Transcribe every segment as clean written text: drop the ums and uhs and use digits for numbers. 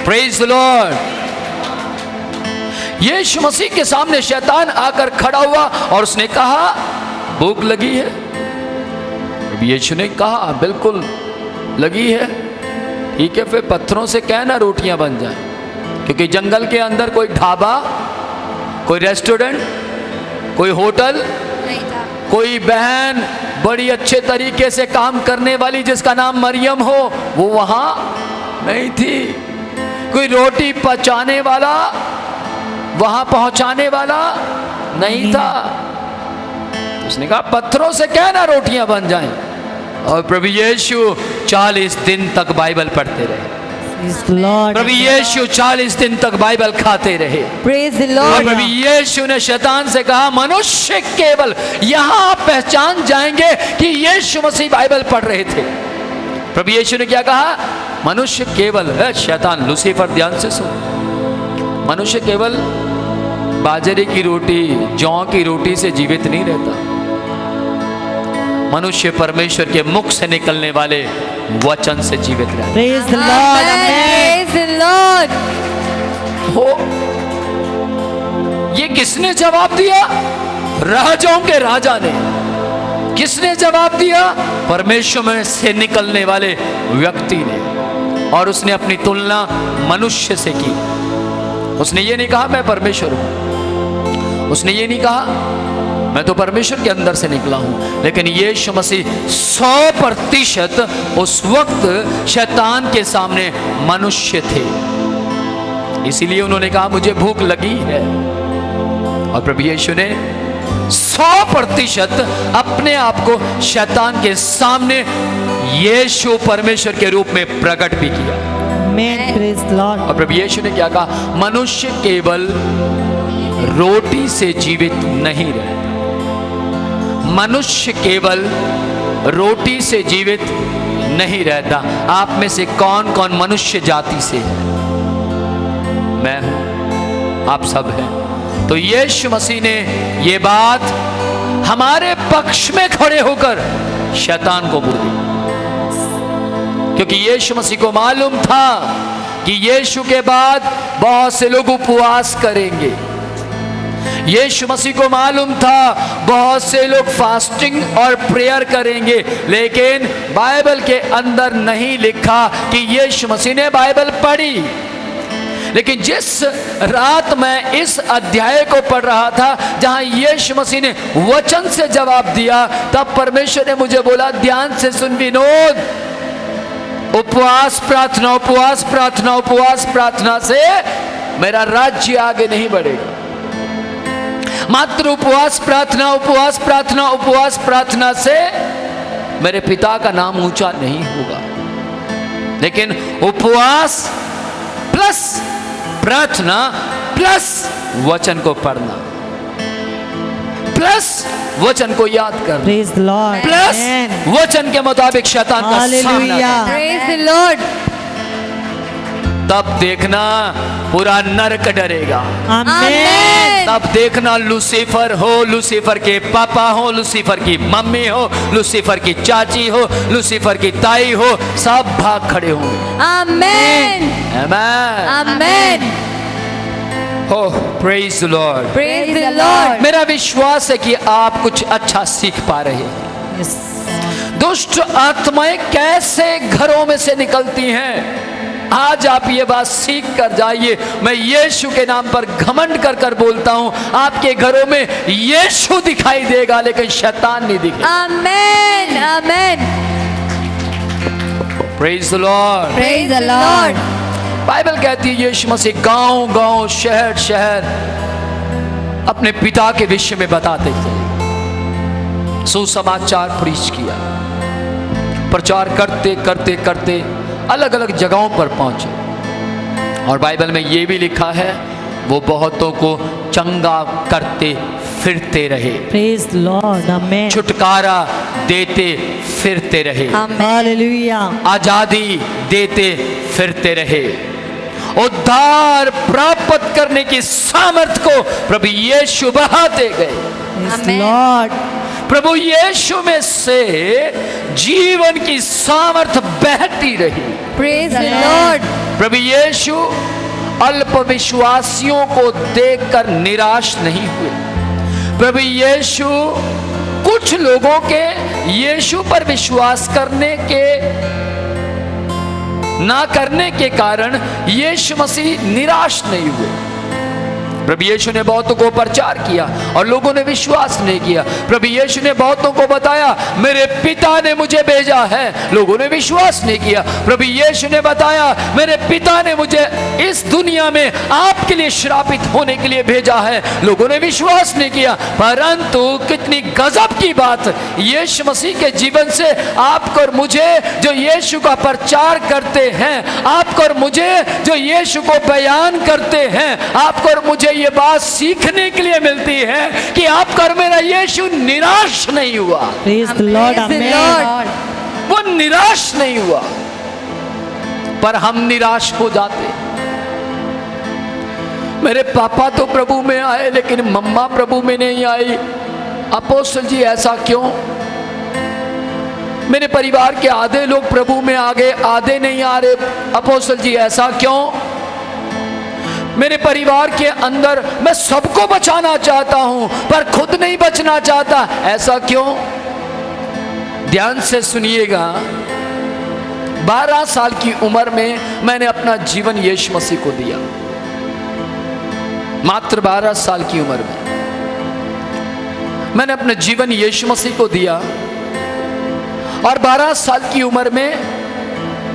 Praise the Lord. Yeshu Masih के सामने शैतान आकर खड़ा हुआ और उसने कहा भूख लगी है। यीशु ने कहा बिल्कुल लगी है, ठीक है, फिर पत्थरों से कहना रोटियां बन जाए। क्योंकि जंगल के अंदर कोई ढाबा, कोई रेस्टोरेंट, कोई होटल नहीं था। कोई बहन बड़ी अच्छे तरीके से काम करने वाली जिसका नाम मरियम हो वो वहां नहीं थी। कोई रोटी पचाने वाला वहां पहुंचाने वाला नहीं था। उसने कहा पत्थरों से कहना रोटियां बन जाएं। और प्रभु यीशु 40 दिन तक बाइबल पढ़ते रहे। प्रभु यीशु 40 दिन तक बाइबल खाते रहे। और प्रभु यीशु ने शैतान से कहा मनुष्य केवल यहां आप पहचान जाएंगे कि यीशु मसीह बाइबल पढ़ रहे थे। प्रभु यीशु ने क्या कहा? मनुष्य केवल, शैतान लूसीफर ध्यान से सुन, मनुष्य केवल बाजरे की रोटी, जौ की रोटी से जीवित नहीं रहता। मनुष्य परमेश्वर के मुख से निकलने वाले वचन से जीवित रहता। Praise the Lord, praise the Lord. हो ये किसने जवाब दिया? राजाओं के राजा ने। किसने जवाब दिया? परमेश्वर में से निकलने वाले व्यक्ति ने। और उसने अपनी तुलना मनुष्य से की। उसने ये नहीं कहा मैं परमेश्वर हूं, उसने ये नहीं कहा मैं तो परमेश्वर के अंदर से निकला हूं। लेकिन यीशु मसीह 100% उस वक्त शैतान के सामने मनुष्य थे। इसीलिए उन्होंने कहा मुझे भूख लगी है। और प्रभु यीशु ने 100% अपने आप को शैतान के सामने यीशु परमेश्वर के रूप में प्रकट भी किया। Praise the Lord. और प्रभु यीशु ने क्या कहा? मनुष्य केवल रोटी से जीवित नहीं रहता। मनुष्य केवल रोटी से जीवित नहीं रहता। आप में से कौन कौन मनुष्य जाति से है? मैं हूं, आप सब हैं। तो यीशु मसीह ने ये बात हमारे पक्ष में खड़े होकर शैतान को बोल दी। क्योंकि यीशु मसीह को मालूम था कि यीशु के बाद बहुत से लोग उपवास करेंगे। यीशु मसीह को मालूम था बहुत से लोग फास्टिंग और प्रेयर करेंगे। लेकिन बाइबल के अंदर नहीं लिखा कि यीशु मसीह ने बाइबल पढ़ी। लेकिन जिस रात मैं इस अध्याय को पढ़ रहा था जहां यीशु मसीह ने वचन से जवाब दिया, तब परमेश्वर ने मुझे बोला ध्यान से सुन विनोद, उपवास प्रार्थना, उपवास प्रार्थना, उपवास प्रार्थना से मेरा राज्य आगे नहीं बढ़ेगा। मात्र उपवास प्रार्थना, उपवास प्रार्थना, उपवास प्रार्थना से मेरे पिता का नाम ऊंचा नहीं होगा। लेकिन उपवास प्लस प्रार्थना प्लस वचन को पढ़ना प्लस वचन को याद करना प्रेज द लॉर्ड प्लस वचन के मुताबिक शैतान का सामना करना। Praise the Lord. तब देखना पूरा नरक डरेगा। आमीन। तब देखना लूसीफर हो, लूसीफर के पापा हो, लूसीफर की मम्मी हो, लूसीफर की चाची हो, लूसीफर की ताई हो, सब भाग खड़े होंगे। आमीन आमीन आमीन। Oh praise the Lord. Praise the Lord. मेरा विश्वास है कि आप कुछ अच्छा सीख पा रहे हैं। दुष्ट आत्माएं कैसे घरों में से निकलती हैं, आज आप ये बात सीख कर जाइए। मैं यीशु के नाम पर घमंड कर कर बोलता हूं, आपके घरों में यीशु दिखाई देगा लेकिन शैतान नहीं दिखेगा। आमीन आमीन। Praise the Lord. Praise the Lord. Bible कहती है यीशु मसीह गांव गांव शहर शहर अपने पिता के विषय में बताते थे। सुसमाचार प्रीच किया, प्रचार करते करते करते अलग अलग जगहों पर पहुंचे। और बाइबल में यह भी लिखा है वो बहुतों को चंगा करते फिरते रहे। Praise the Lord. आमीन। छुटकारा देते फिरते रहे। हालेलुया। आजादी देते फिरते रहे। उद्धार प्राप्त करने की सामर्थ को प्रभु यीशु बढ़ाते गए। Praise the Lord. प्रभु यीशु में से जीवन की सामर्थ बहती रही। Praise the Lord. प्रभु यीशु अल्पविश्वासियों को देखकर निराश नहीं हुए। प्रभु यीशु कुछ लोगों के यीशु पर विश्वास करने के ना करने के कारण यीशु मसीह निराश नहीं हुए। प्रभु यीशु ने बहुतों को प्रचार किया और लोगों ने विश्वास नहीं किया। प्रभु यीशु ने बहुतों को बताया मेरे पिता ने मुझे भेजा है, लोगों ने विश्वास नहीं किया। प्रभु यीशु ने बताया मेरे पिता ने मुझे इस दुनिया में आपके लिए श्रापित होने के लिए भेजा है, लोगों ने विश्वास नहीं किया। परंतु कितनी गजब की बात, यीशु मसीह के जीवन से आपको और मुझे जो यीशु का प्रचार करते हैं, आपको और मुझे जो यीशु को बयान करते हैं, आपको और मुझे ये बात सीखने के लिए मिलती है कि आपका और मेरा यीशु निराश नहीं हुआ। Praise the Lord. Praise the Amen. Lord. वो निराश नहीं हुआ, पर हम निराश हो जाते। मेरे पापा तो प्रभु में आए लेकिन मम्मा प्रभु में नहीं आई। अपोस्तल जी ऐसा क्यों? मेरे परिवार के आधे लोग प्रभु में आ गए, आधे नहीं आ रहे। अपोस्तल जी ऐसा क्यों? मेरे परिवार के अंदर मैं सबको बचाना चाहता हूं पर खुद नहीं बचना चाहता, ऐसा क्यों? ध्यान से सुनिएगा। 12 साल की उम्र में मैंने अपना जीवन यीशु मसीह को दिया। मात्र 12 साल की उम्र में मैंने अपना जीवन यीशु मसीह को दिया और 12 साल की उम्र में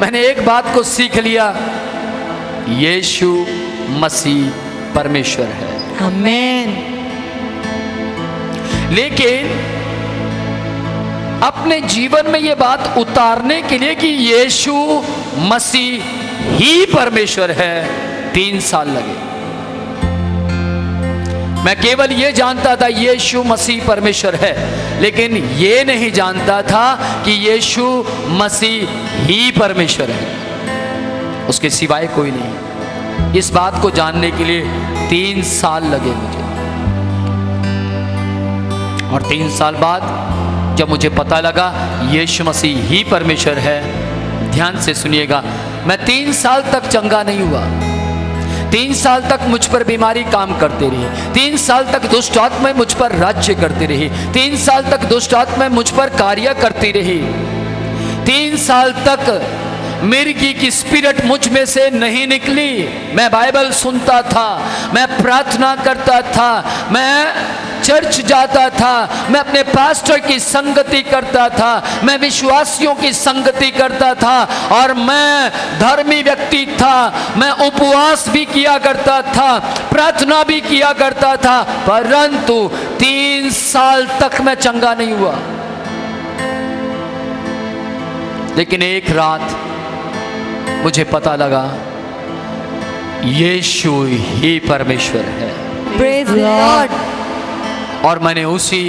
मैंने एक बात को सीख लिया, यीशु मसीह परमेश्वर है। Amen. लेकिन अपने जीवन में यह बात उतारने के लिए कि यीशु मसीह ही परमेश्वर है, 3 साल लगे। मैं केवल यह जानता था यीशु मसीह परमेश्वर है, लेकिन यह नहीं जानता था कि यीशु मसीह ही परमेश्वर है, उसके सिवाय कोई नहीं। इस बात को जानने के लिए 3 साल लगे मुझे। और 3 साल बाद जब मुझे पता लगा यीशु मसीह ही परमेश्वर है, ध्यान से सुनिएगा, मैं 3 साल तक चंगा नहीं हुआ। 3 साल तक मुझ पर बीमारी काम करते रही। 3 साल तक दुष्ट आत्माएं मुझ पर राज्य करती रही। 3 साल तक दुष्ट आत्माएं मुझ पर कार्य करती रही। 3 साल तक मिर्गी की स्पिरिट मुझ में से नहीं निकली। मैं बाइबल सुनता था, मैं प्रार्थना करता था, मैं चर्च जाता था, मैं अपने पास्टर की संगति करता था, मैं विश्वासियों की संगति करता था और मैं धर्मी व्यक्ति था। मैं उपवास भी किया करता था, प्रार्थना भी किया करता था, परंतु 3 साल तक मैं चंगा नहीं हुआ। लेकिन एक रात मुझे पता लगा यीशु ही परमेश्वर है। Praise the Lord. और मैंने उसी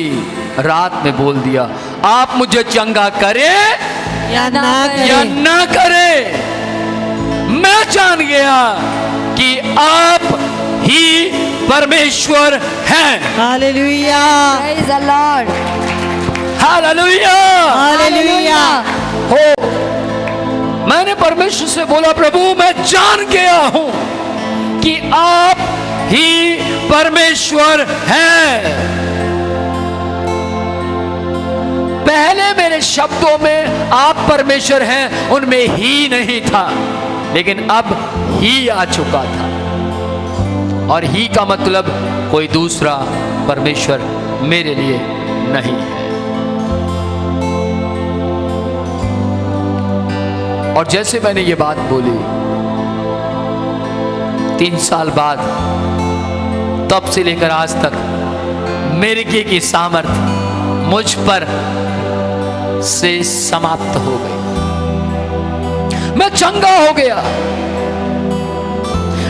रात में बोल दिया, आप मुझे चंगा करे या ना या करे। ना करे, मैं जान गया कि आप ही परमेश्वर हैं। Hallelujah. Praise the Lord. Hallelujah. Hallelujah. हो, मैंने परमेश्वर से बोला, प्रभु मैं जान गया हूं कि आप ही परमेश्वर हैं। पहले मेरे शब्दों में आप परमेश्वर हैं उनमें ही नहीं था, लेकिन अब ही आ चुका था। और ही का मतलब कोई दूसरा परमेश्वर मेरे लिए नहीं है। और जैसे मैंने ये बात बोली, 3 साल बाद तब से लेकर आज तक मिर्गी की सामर्थ मुझ पर से समाप्त हो गई। मैं चंगा हो गया।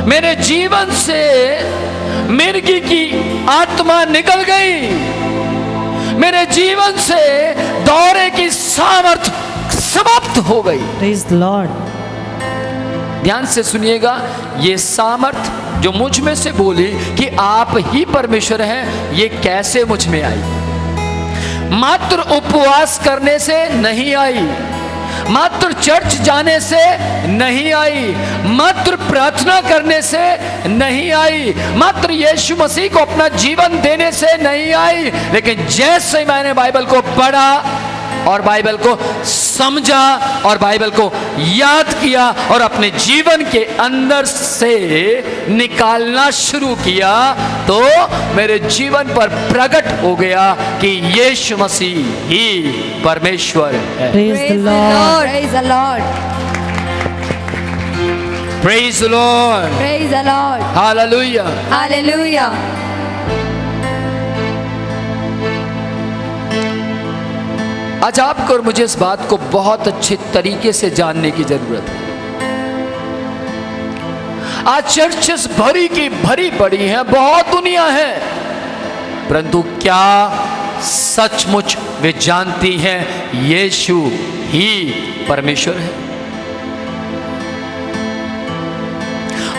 मेरे जीवन से मिर्गी की आत्मा निकल गई। मेरे जीवन से दौरे की सामर्थ समाप्त हो गई। Praise the Lord. ध्यान से सुनिएगा, ये सामर्थ जो मुझ में से बोली कि आप ही परमेश्वर हैं, ये कैसे मुझ में आई? मात्र उपवास करने से नहीं आई, मात्र चर्च जाने से नहीं आई, मात्र प्रार्थना करने से नहीं आई, मात्र यीशु मसीह को अपना जीवन देने से नहीं आई, लेकिन जैसे मैंने बाइबल को पढ़ा और बाइबल को समझा और बाइबल को याद किया और अपने जीवन के अंदर से निकालना शुरू किया, तो मेरे जीवन पर प्रकट हो गया कि यीशु मसीह ही परमेश्वर है। Praise the Lord. Praise the Lord. Praise the Lord, Praise the Lord. Hallelujah. Hallelujah. आज आपको और मुझे इस बात को बहुत अच्छे तरीके से जानने की जरूरत है। आज चर्चेस भरी की भरी पड़ी हैं, बहुत दुनिया है, परंतु क्या सचमुच वे जानती हैं यीशु ही परमेश्वर है?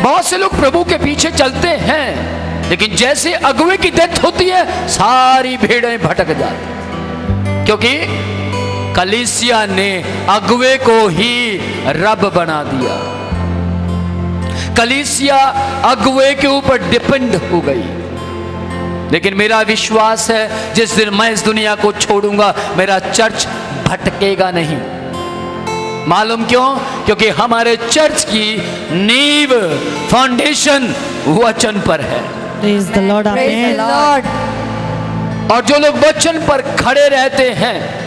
बहुत से लोग प्रभु के पीछे चलते हैं, लेकिन जैसे अगुवे की डेथ होती है सारी भेड़ें भटक जाती, क्योंकि कलीसिया ने अगुवे को ही रब बना दिया। कलीसिया अगुवे के ऊपर डिपेंड हो गई। लेकिन मेरा विश्वास है जिस दिन मैं इस दुनिया को छोड़ूंगा मेरा चर्च भटकेगा नहीं। मालूम क्यों? क्योंकि हमारे चर्च की नींव, फाउंडेशन वचन पर है। Praise the Lord. Praise the Amen. Lord. और जो लोग वचन पर खड़े रहते हैं,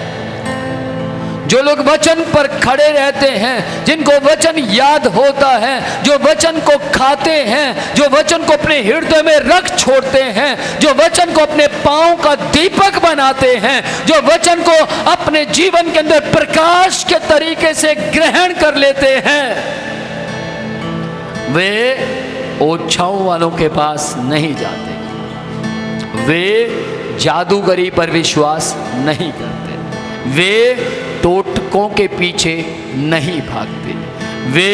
जो लोग वचन पर खड़े रहते हैं, जिनको वचन याद होता है, जो वचन को खाते हैं, जो वचन को अपने हृदय में रख छोड़ते हैं, जो वचन को अपने पांव का दीपक बनाते हैं, जो वचन को अपने जीवन के अंदर प्रकाश के तरीके से ग्रहण कर लेते हैं, वे ओछाओं वालों के पास नहीं जाते, वे जादूगरी पर विश्वास नहीं करते, वे टोटकों के पीछे नहीं भागते, वे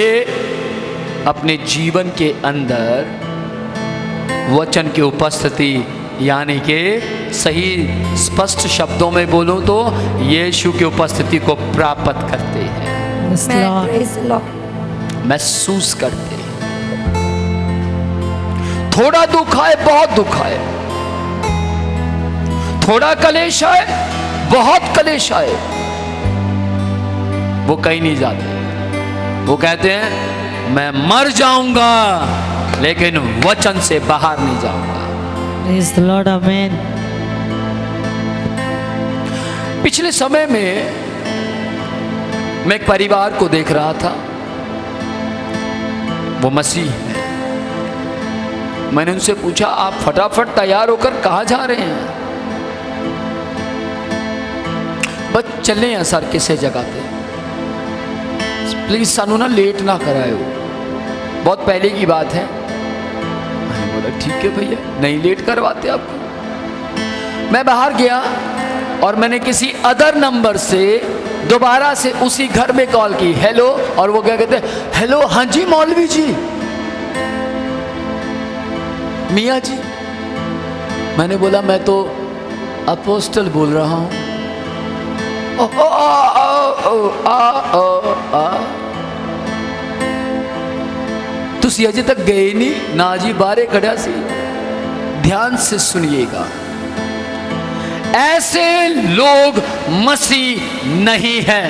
अपने जीवन के अंदर वचन की उपस्थिति, यानी कि सही स्पष्ट शब्दों में बोलूं तो यीशु की उपस्थिति को प्राप्त करते हैं, Yes, Amen. Lord. Praise the Lord. महसूस करते हैं। थोड़ा दुख आए, बहुत दुख आए, थोड़ा कलेश आए, बहुत कलेश आए, वो कहीं नहीं जाते। वो कहते हैं मैं मर जाऊंगा लेकिन वचन से बाहर नहीं जाऊंगा। Praise the Lord. Amen. पिछले समय में मैं एक परिवार को देख रहा था, वो मसीह है। मैंने उनसे पूछा आप फटाफट तैयार होकर कहाँ जा रहे हैं? बस चले हैं सर किसी जगह पे, प्लीज सानू ना लेट ना करायो, बहुत पहले की बात है। मैंने बोला ठीक है भैया, नहीं लेट करवाते आपको। मैं बाहर गया और मैंने किसी अदर नंबर से दोबारा से उसी घर में कॉल की, हेलो, और वो क्या कहते हैं, हेलो हाँ जी मौलवी जी, मियाँ जी। मैंने बोला मैं तो अपोस्टल बोल रहा हूँ। ओ, ओ, आ, ओ, आ, ओ, आ। तुसी अजे तक गए नहीं ना जी, बारे खड़ा सी। ध्यान से सुनिएगा, ऐसे लोग मसीह नहीं हैं।